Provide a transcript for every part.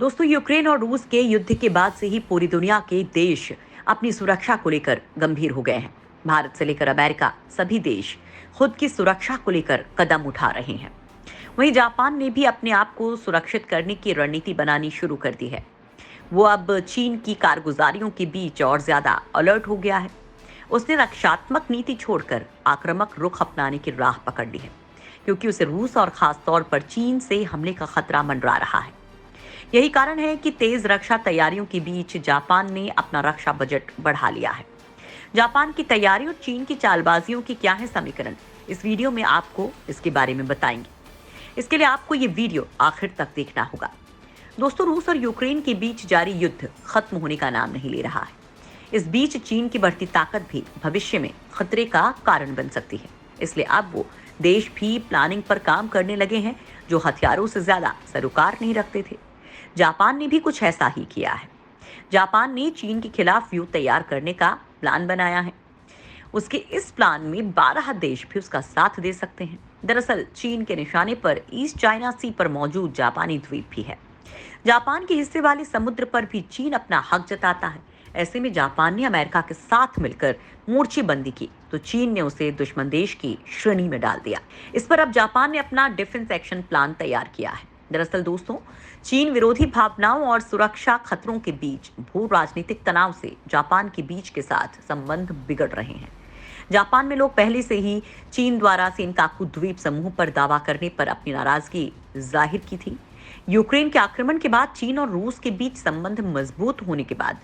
दोस्तों, यूक्रेन और रूस के युद्ध के बाद से ही पूरी दुनिया के देश अपनी सुरक्षा को लेकर गंभीर हो गए हैं। भारत से लेकर अमेरिका, सभी देश खुद की सुरक्षा को लेकर कदम उठा रहे हैं। वहीं जापान ने भी अपने आप को सुरक्षित करने की रणनीति बनानी शुरू कर दी है। वो अब चीन की कारगुजारियों के बीच और ज्यादा अलर्ट हो गया है। उसने रक्षात्मक नीति छोड़कर आक्रामक रुख अपनाने की राह पकड़ ली है, क्योंकि उसे रूस और खास तौर पर चीन से हमले का खतरा मंडरा रहा है। यही कारण है कि तेज रक्षा तैयारियों के बीच जापान ने अपना रक्षा बजट बढ़ा लिया है। जापान की तैयारी और चीन की चालबाजियों की क्या है समीकरण, इस वीडियो में आपको इसके बारे में बताएंगे। इसके लिए आपको ये वीडियो आखिर तक देखना होगा। दोस्तों, रूस और यूक्रेन के बीच जारी युद्ध खत्म होने का नाम नहीं ले रहा है। इस बीच चीन की बढ़ती ताकत भी भविष्य में खतरे का कारण बन सकती है। इसलिए अब वो देश भी प्लानिंग पर काम करने लगे हैं, जो हथियारों से ज्यादा सरोकार नहीं रखते थे। जापान ने भी कुछ ऐसा ही किया है। जापान ने चीन के खिलाफ युद्ध तैयार करने का प्लान बनाया है। उसके इस प्लान में 12 देश भी उसका साथ दे सकते हैं। दरअसल चीन के निशाने पर ईस्ट चाइना सी पर मौजूद जापानी द्वीप भी है। जापान के हिस्से वाले समुद्र पर भी चीन अपना हक जताता है। ऐसे में जापान ने अमेरिका के साथ मिलकर मोर्चेबंदी की तो चीन ने उसे दुश्मन देश की श्रेणी में डाल दिया। इस पर अब जापान ने अपना डिफेंस एक्शन प्लान तैयार किया है। दरअसल दोस्तों, चीन विरोधी भावनाओं और सुरक्षा खतरों के बीच भू राजनीतिक तनाव से जापान के बीच के साथ संबंध बिगड़ रहे हैं। जापान में लोग पहले से ही चीन द्वारा सेनकाकू द्वीप समूह पर दावा करने पर अपनी नाराजगी जाहिर की थी। यूक्रेन के आक्रमण के बाद चीन और रूस के बीच संबंध मजबूत होने के बाद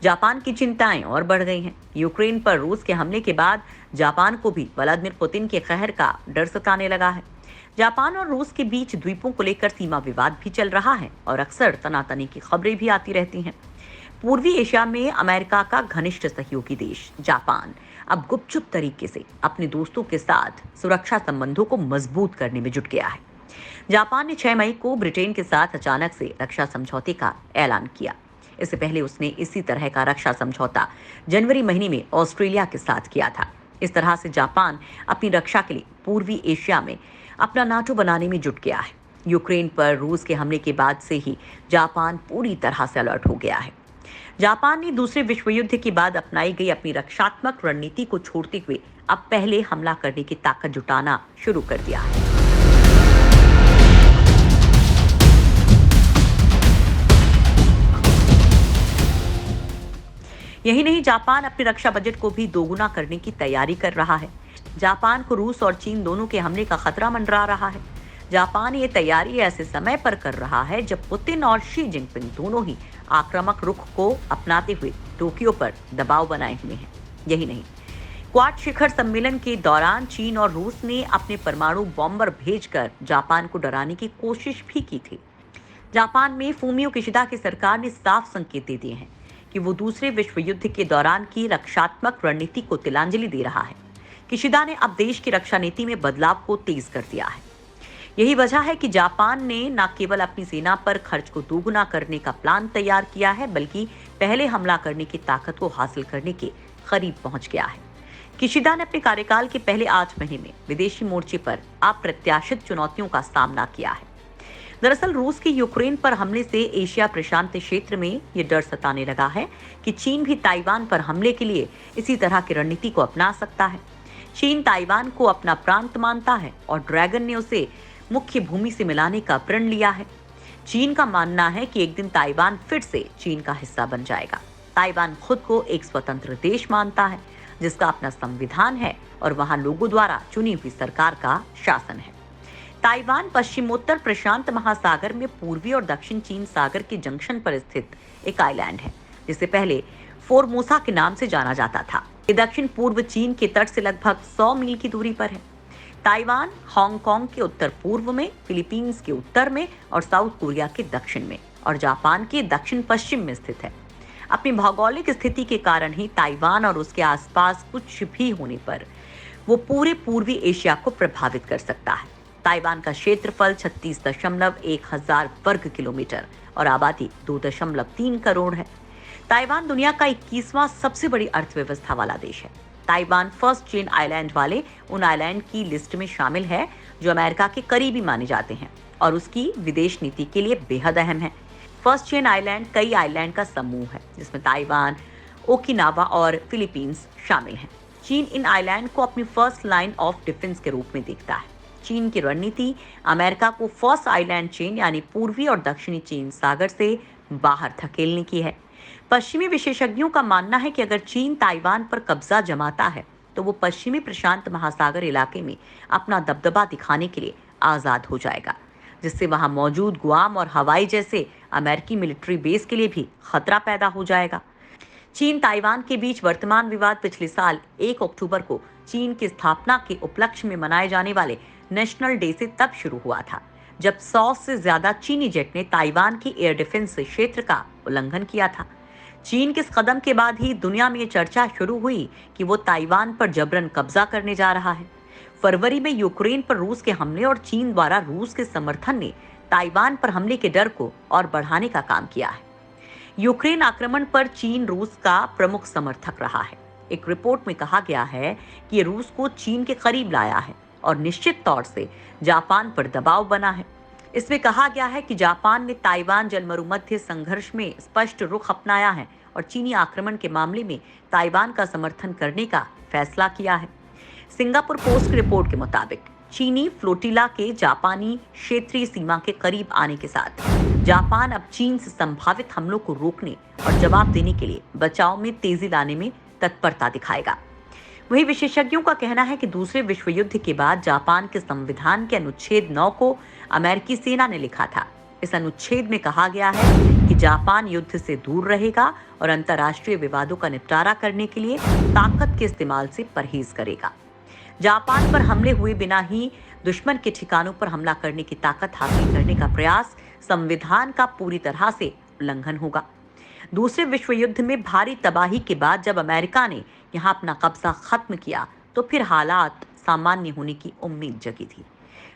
जापान की चिंताएं और बढ़ गई हैं। यूक्रेन पर रूस के हमले के बाद जापान को भी व्लादिमीर पुतिन के कहर का डर सताने लगा है। जापान और रूस के बीच द्वीपों को लेकर सीमा विवाद भी चल रहा है और अक्सर तनातनी की खबरें भी आती रहती हैं। पूर्वी एशिया में अमेरिका का घनिष्ठ सहयोगी देश जापान अब गुपचुप तरीके से अपने दोस्तों के साथ सुरक्षा संबंधों को मजबूत करने में जुट गया है। जापान ने 6 मई को ब्रिटेन के साथ अचानक से रक्षा समझौते का ऐलान किया। इससे पहले उसने इसी तरह का रक्षा समझौता जनवरी महीने में ऑस्ट्रेलिया के साथ किया था। इस तरह से जापान अपनी रक्षा के लिए पूर्वी एशिया में अपना नाटो बनाने में जुट गया है। यूक्रेन पर रूस के हमले के बाद से ही जापान पूरी तरह से अलर्ट हो गया है। जापान ने दूसरे विश्व युद्ध के बाद अपनाई गई अपनी रक्षात्मक रणनीति को छोड़ते हुए अब पहले हमला करने की ताकत जुटाना शुरू कर दिया है। यही नहीं, जापान अपने रक्षा बजट को भी दोगुना करने की तैयारी कर रहा है। जापान को रूस और चीन दोनों के हमले का खतरा मंडरा रहा है। जापान ये तैयारी ऐसे समय पर कर रहा है जब पुतिन और शी जिनपिंग दोनों ही आक्रामक रुख को अपनाते हुए टोक्यो पर दबाव बनाए हुए हैं। यही नहीं, क्वाड शिखर सम्मेलन के दौरान चीन और रूस ने अपने परमाणु बॉम्बर भेजकर जापान को डराने की कोशिश भी की थी। जापान में फूमियो किशिदा की सरकार ने साफ संकेत दे दिए हैं कि वो दूसरे विश्व युद्ध के दौरान की रक्षात्मक रणनीति को तिलांजलि दे रहा है। किशिदा ने अब देश की रक्षा नीति में बदलाव को तेज कर दिया है। यही वजह है कि जापान ने न केवल अपनी सेना पर खर्च को दोगुना करने का प्लान तैयार किया है, बल्कि पहले हमला करने की ताकत को हासिल करने के करीब पहुंच गया है। किशिदा ने अपने कार्यकाल के पहले 8 महीने में विदेशी मोर्चे पर अप्रत्याशित चुनौतियों का सामना किया है। दरअसल रूस के यूक्रेन पर हमले से एशिया प्रशांत क्षेत्र में ये डर सताने लगा है कि चीन भी ताइवान पर हमले के लिए इसी तरह की रणनीति को अपना सकता है। चीन ताइवान को अपना प्रांत मानता है और ड्रैगन ने उसे मुख्य भूमि से मिलाने का प्रण लिया है। चीन का मानना है कि एक दिन ताइवान फिर से चीन का हिस्सा बन जाएगा। ताइवान खुद को एक स्वतंत्र देश मानता है, जिसका अपना संविधान है और वहां लोगों द्वारा चुनी हुई सरकार का शासन है। ताइवान पश्चिमोत्तर प्रशांत महासागर में पूर्वी और दक्षिण चीन सागर के जंक्शन पर स्थित एक आइलैंड है, जिसे पहले फोरमोसा के नाम से जाना जाता था। ये दक्षिण पूर्व चीन के तट से लगभग 100 मील की दूरी पर है। ताइवान हांगकांग के उत्तर पूर्व में, फिलीपींस के उत्तर में और साउथ कोरिया के दक्षिण में और जापान के दक्षिण पश्चिम में स्थित है। अपनी भौगोलिक स्थिति के कारण ही ताइवान और उसके आसपास कुछ भी होने पर वो पूरे पूर्वी एशिया को प्रभावित कर सकता है। ताइवान का क्षेत्रफल 36.1 हजार वर्ग किलोमीटर और आबादी 2.3 करोड़ है। ताइवान दुनिया का 21वां सबसे बड़ी अर्थव्यवस्था वाला देश है। ताइवान फर्स्ट चेन आइलैंड वाले उन आइलैंड की लिस्ट में शामिल है जो अमेरिका के करीबी माने जाते हैं और उसकी विदेश नीति के लिए बेहद अहम है। फर्स्ट चेन आइलैंड कई आइलैंड का समूह है जिसमें ताइवान, ओकिनावा और फिलीपींस शामिल हैं। चीन इन आइलैंड को अपनी फर्स्ट लाइन ऑफ डिफेंस के रूप में देखता है। चीन की रणनीति अमेरिका को फर्स्ट आइलैंड चेन यानी पूर्वी और दक्षिणी चीन सागर से बाहर धकेलने की है। पश्चिमी विशेषज्ञों का मानना है कि अगर चीन ताइवान पर कब्जा जमाता है तो वो पश्चिमी प्रशांत महासागर इलाके में अपना दबदबा दिखाने के लिए आजाद हो जाएगा, जिससे वहां मौजूद गुआम और हवाई जैसे अमेरिकी मिलिट्री बेस के लिए भी खतरा पैदा हो जाएगा। चीन ताइवान के बीच वर्तमान विवाद पिछले साल 1 अक्टूबर को चीन की स्थापना के उपलक्ष्य में मनाए जाने वाले नेशनल डे से तब शुरू हुआ था, जब 100 से ज्यादा चीनी जेट ने ताइवान की एयर डिफेंस क्षेत्र का उल्लंघन किया था। चीन के इस कदम के बाद ही दुनिया में ये चर्चा शुरू हुई कि वो ताइवान पर जबरन कब्जा करने जा रहा है। फरवरी में यूक्रेन पर रूस के हमले और चीन द्वारा रूस के समर्थन ने ताइवान पर हमले के डर को और बढ़ाने का काम किया है। यूक्रेन आक्रमण पर चीन रूस का प्रमुख समर्थक रहा है। एक रिपोर्ट में कहा गया है कि ये रूस को चीन के करीब लाया है और निश्चित तौर से जापान पर दबाव बना है। इसमें कहा गया है कि जापान ने ताइवान जलमरुमध्य संघर्ष में स्पष्ट रुख अपनाया है और चीनी आक्रमण के मामले में ताइवान का समर्थन करने का फैसला किया है। सिंगापुर पोस्ट की रिपोर्ट के मुताबिक चीनी फ्लोटिला के जापानी क्षेत्रीय सीमा के करीब आने के साथ जापान अब चीन से संभावित हमलों को रोकने और जवाब देने के लिए बचाव में तेजी लाने में तत्परता दिखाएगा। वहीं विशेषज्ञों का कहना है कि दूसरे विश्व युद्ध के बाद जापान के संविधान के अनुच्छेद 9 को अमेरिकी सेना ने लिखा था। इस अनुच्छेद में कहा गया है कि जापान युद्ध से दूर रहेगा और अंतर्राष्ट्रीय विवादों का निपटारा करने के लिए ताकत के इस्तेमाल से परहेज करेगा। जापान पर हमले हुए बिना ही दुश्मन के ठिकानों पर हमला करने की ताकत हासिल करने का प्रयास संविधान का पूरी तरह से उल्लंघन होगा। दूसरे विश्व युद्ध में भारी तबाही के बाद जब अमेरिका ने यहां अपना कब्जा खत्म किया तो फिर हालात सामान्य होने की उम्मीद जगी थी।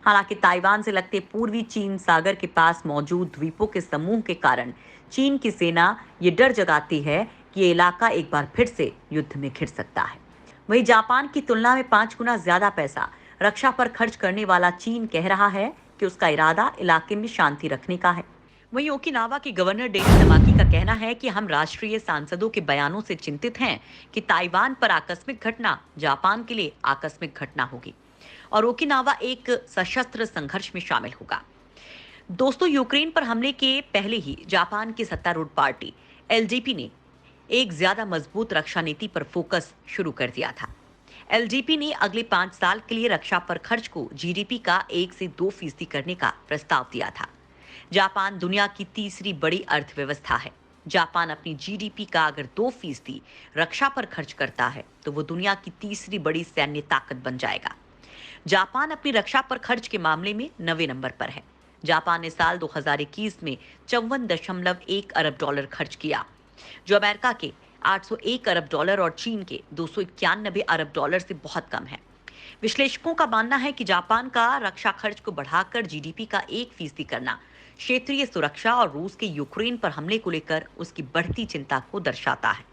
हालांकि ताइवान से लगते पूर्वी चीन सागर के पास मौजूद द्वीपों के समूह के कारण चीन की सेना ये डर जगाती है कि ये इलाका एक बार फिर से युद्ध में घिर सकता है। वहीं जापान की तुलना में 5 गुना ज्यादा पैसा रक्षा पर खर्च करने वाला चीन कह रहा है कि उसका इरादा इलाके में शांति रखने का है। वहीं ओकिनावा के गवर्नर डेनी तमाकी का कहना है कि हम राष्ट्रीय सांसदों के बयानों से चिंतित हैं कि ताइवान पर आकस्मिक घटना जापान के लिए आकस्मिक घटना होगी और ओकिनावा एक सशस्त्र संघर्ष में शामिल होगा। दोस्तों, यूक्रेन पर हमले के पहले ही जापान की सत्तारूढ़ पार्टी एलजेपी ने एक ज्यादा मजबूत रक्षा नीति पर फोकस शुरू कर दिया था। एलजेपी ने अगले 5 साल के लिए रक्षा पर खर्च को जीडीपी का 1 से 2% करने का प्रस्ताव दिया था। जापान दुनिया की तीसरी बड़ी अर्थव्यवस्था है। जापान अपनी जीडीपी का अगर 2% रक्षा पर खर्च करता है तो वो दुनिया की तीसरी बड़ी सैन्य ताकत बन जाएगा। जापान अपनी रक्षा पर खर्च के मामले में 9वें नंबर पर है। जापान ने साल 2021 में 54.1 अरब डॉलर खर्च किया, जो अमेरिका के 801 अरब डॉलर और चीन के 291 अरब डॉलर से बहुत कम है। विश्लेषकों का मानना है कि जापान का रक्षा खर्च को बढ़ाकर जीडीपी का 1% करना क्षेत्रीय सुरक्षा और रूस के यूक्रेन पर हमले को लेकर उसकी बढ़ती चिंता को दर्शाता है।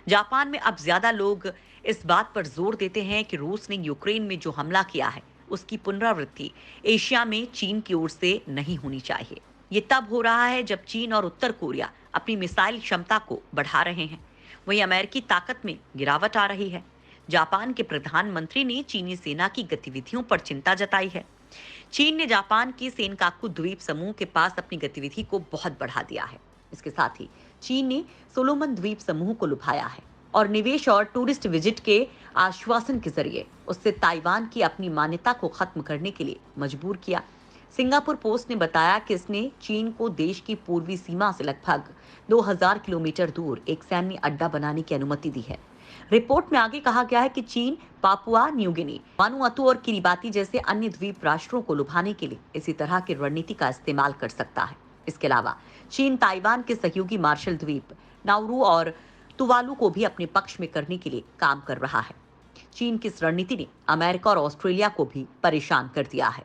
जापान में अब ज्यादा लोग इस बात पर जोर देते हैं कि रूस ने यूक्रेन में जो हमला किया है उसकी पुनरावृत्ति एशिया में चीन की ओर से नहीं होनी चाहिए। ये तब हो रहा है जब चीन और उत्तर कोरिया अपनी मिसाइल क्षमता को बढ़ा रहे हैं। वहीं अमेरिकी ताकत में गिरावट आ रही है। जापान के प्रधानमंत्री ने चीनी सेना की गतिविधियों पर चिंता जताई है। चीन ने जापान की सेनकाकू द्वीप समूह के पास अपनी गतिविधि को बहुत बढ़ा दिया है। इसके साथ ही चीन ने सोलोमन द्वीप समूह को लुभाया है और निवेश और टूरिस्ट विजिट के आश्वासन के जरिए उससे ताइवान की अपनी मान्यता को खत्म करने के लिए मजबूर किया। सिंगापुर पोस्ट ने बताया कि इसने चीन को देश की पूर्वी सीमा से लगभग 2000 किलोमीटर दूर एक सैन्य अड्डा बनाने की अनुमति दी है। रिपोर्ट में आगे कहा गया है कि चीन पापुआ न्यू गिनी, वानुअतु और किरिबाती जैसे अन्य द्वीप राष्ट्रों को लुभाने के लिए इसी तरह की रणनीति का इस्तेमाल कर सकता है। इसके अलावा चीन ताइवान के सहयोगी मार्शल द्वीप नाउरू और तुवालू को भी अपने पक्ष में करने के लिए काम कर रहा है। चीन की इस रणनीति ने अमेरिका और ऑस्ट्रेलिया को भी परेशान कर दिया है।